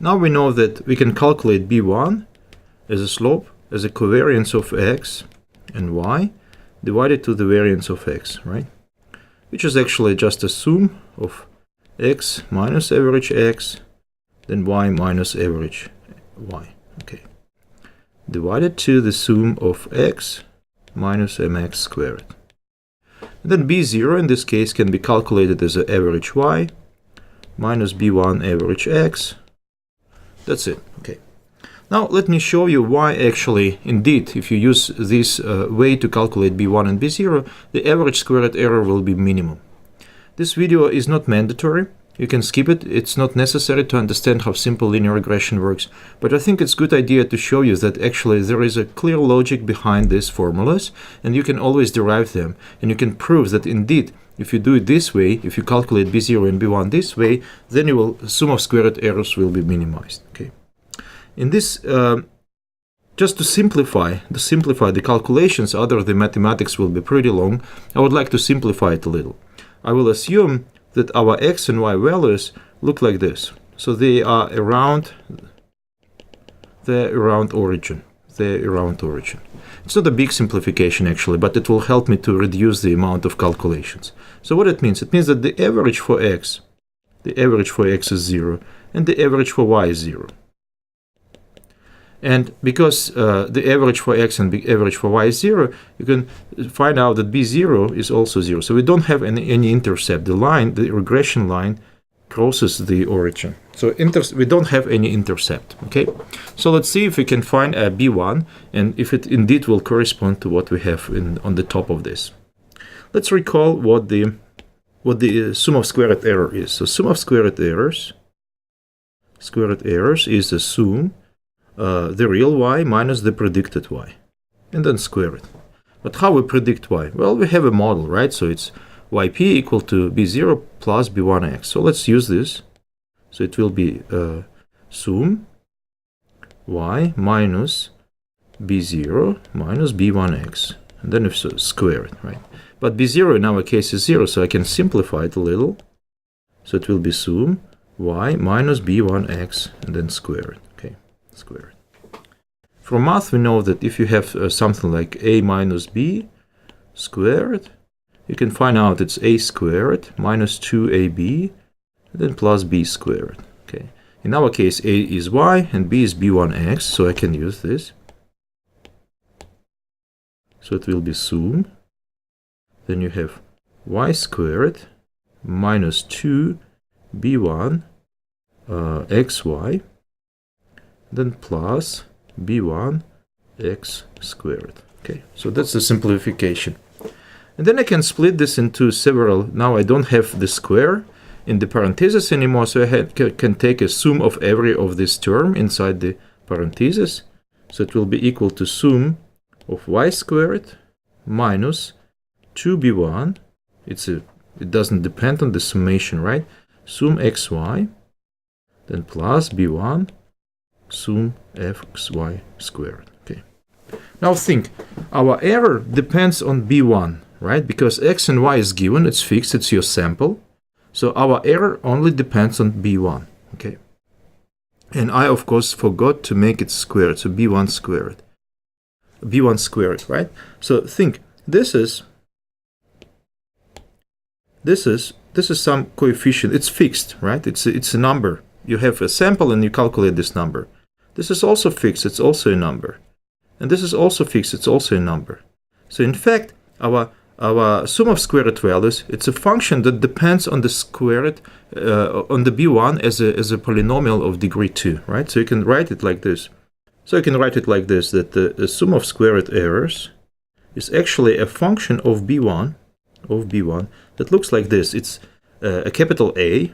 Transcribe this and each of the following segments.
now we know that we can calculate b1 as a slope, as a covariance of x and y divided to the variance of x, right? Which is actually just a sum of x minus average x, then y minus average y, okay? Divided to the sum of x minus mx squared. And then b0 in this case can be calculated as an average y minus b1 average x. That's it, okay. Now let me show you why actually, indeed, if you use this way to calculate b1 and b0, the average squared error will be minimum. This video is not mandatory. You can skip it. It's not necessary to understand how simple linear regression works, but I think it's a good idea to show you that actually there is a clear logic behind these formulas, and you can always derive them, and you can prove that indeed, if you do it this way, if you calculate b0 and b1 this way, then sum of squared errors will be minimized, okay? In this, just to simplify the calculations, although the mathematics will be pretty long, I would like to simplify it a little. I will assume that our x and y values look like this. So they are around origin. It's not a big simplification actually, but it will help me to reduce the amount of calculations. So what it means? It means that the average for x is 0, and the average for y is 0. And because the average for x and the average for y is 0, you can find out that b0 is also 0. So we don't have any intercept. The regression line crosses the origin. So we don't have any intercept, okay? So let's see if we can find a b1 and if it indeed will correspond to what we have on the top of this. Let's recall what the sum of squared error is. So sum of squared errors is the sum the real y minus the predicted y, and then square it. But how we predict y? Well, we have a model, right? So it's yp equal to b0 plus b1x. So let's use this. So it will be sum y minus b0 minus b1x, and then if so, square it, right? But b0 in our case is 0, so I can simplify it a little. So it will be sum y minus b1x, and then square it. Squared. From math, we know that if you have something like a minus b squared, you can find out it's a squared minus 2ab, then plus b squared. Okay. In our case, a is y and b is b1x, so I can use this. So it will be sum. Then you have y squared minus 2b1 xy, then plus b1 x squared. Okay, so that's the simplification. And then I can split this into several. Now I don't have the square in the parentheses anymore, so I can take a sum of every of this term inside the parentheses. So it will be equal to sum of y squared minus 2b1. It doesn't depend on the summation, right? Sum xy, then plus b1 sum fxy squared. Okay. Now think, our error depends on b1, right? Because x and y is given, it's fixed, it's your sample. So our error only depends on b1. Okay. And I of course forgot to make it squared, so b1 squared. b1 squared, right? So think, this is some coefficient. It's fixed, right? It's a number. You have a sample and you calculate this number. This is also fixed, it's also a number. And this is also fixed, it's also a number. So in fact, our sum of squared values, it's a function that depends on the squared, on the b1 as a polynomial of degree 2, right? So you can write it like this. So you can write it like this, that the sum of squared errors is actually a function of b1, that looks like this. It's a capital A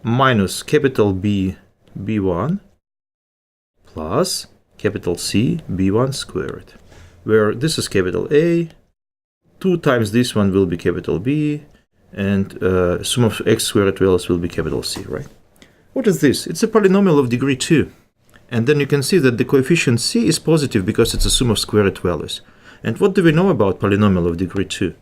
minus capital B, b1 plus capital C, b1 squared, where this is capital A, 2 times this one will be capital B, and sum of x squared values will be capital C, right? What is this? It's a polynomial of degree 2. And then you can see that the coefficient C is positive because it's a sum of squared values. And what do we know about polynomial of degree 2?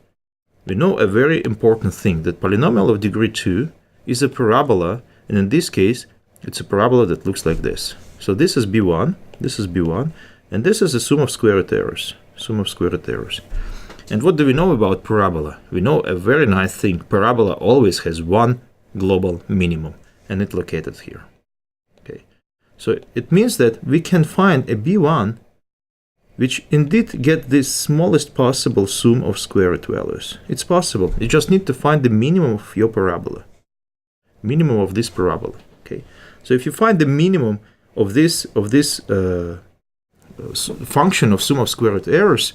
We know a very important thing, that polynomial of degree 2 is a parabola, and in this case, It's a parabola that looks like this. So this is B1, this is B1, and this is the sum of square root errors. Sum of square root errors. And what do we know about parabola? We know a very nice thing. Parabola always has one global minimum, and it's located here. Okay. So it means that we can find a B1 which indeed get the smallest possible sum of square root values. It's possible. You just need to find the minimum of your parabola. Minimum of this parabola. Okay. So if you find the minimum of this function of sum of square root errors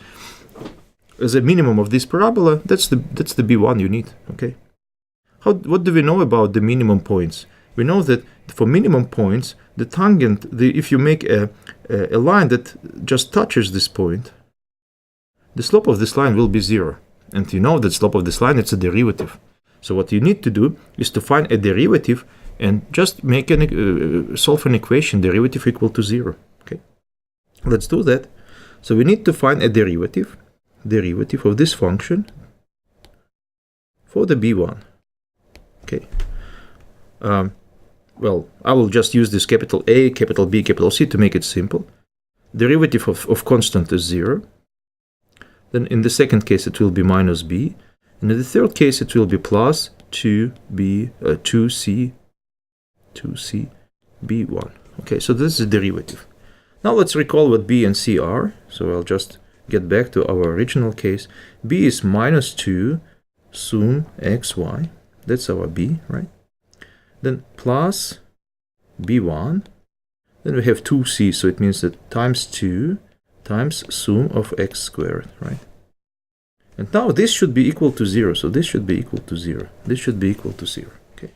as a minimum of this parabola, that's the B1 you need. Okay. What do we know about the minimum points? We know that for minimum points, the tangent, if you make a line that just touches this point, the slope of this line will be 0. And you know that slope of this line, it's a derivative. So what you need to do is to find a derivative and just make solve an equation, derivative equal to 0. Okay, let's do that. So we need to find a derivative of this function for the B1. Okay. Well, I will just use this capital A, capital B, capital C to make it simple. Derivative of constant is 0. Then in the second case it will be minus B. And in the third case it will be plus 2C B1. Okay, so this is the derivative. Now let's recall what B and C are. So I'll just get back to our original case. B is minus 2 sum xy. That's our B, right? Then plus B1. Then we have 2C, so it means that times 2 times sum of x squared, right? And now this should be equal to 0, so this should be equal to 0. This should be equal to 0, okay?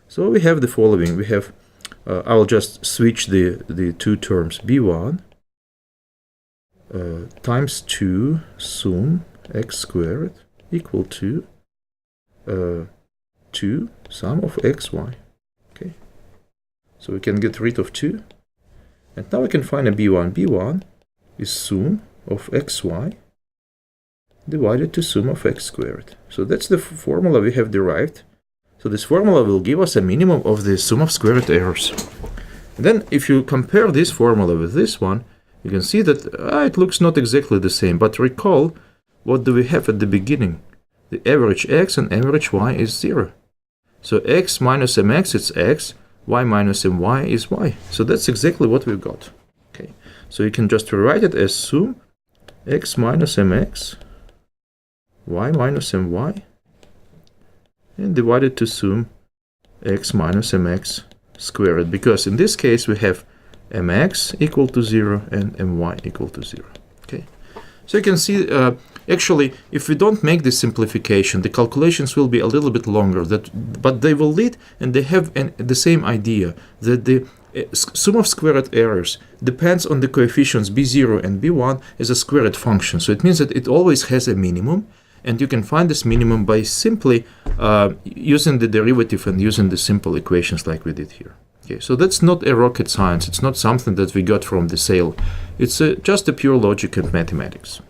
So we have the following. We have, I'll just switch the two terms, B1 times 2 sum x squared equal to 2 sum of xy. Okay, so we can get rid of 2, and now we can find a B1. B1 is sum of xy divided to sum of x squared. So that's the formula we have derived. So this formula will give us a minimum of the sum of square root errors. And then if you compare this formula with this one, you can see that it looks not exactly the same, but recall, what do we have at the beginning? The average x and average y is 0. So x minus mx is x, y minus my is y. So that's exactly what we've got. Okay, so you can just rewrite it as sum x minus mx, y minus my, and divided to sum x minus mx squared, because in this case we have mx equal to 0 and my equal to 0. Okay, so you can see actually if we don't make this simplification, the calculations will be a little bit longer, but they will lead, and they have the same idea, that the sum of square root errors depends on the coefficients b0 and b1 as a square root function. So it means that it always has a minimum, and you can find this minimum by simply using the derivative and using the simple equations like we did here. Okay, so that's not a rocket science. It's not something that we got from the sale. It's just a pure logic and mathematics.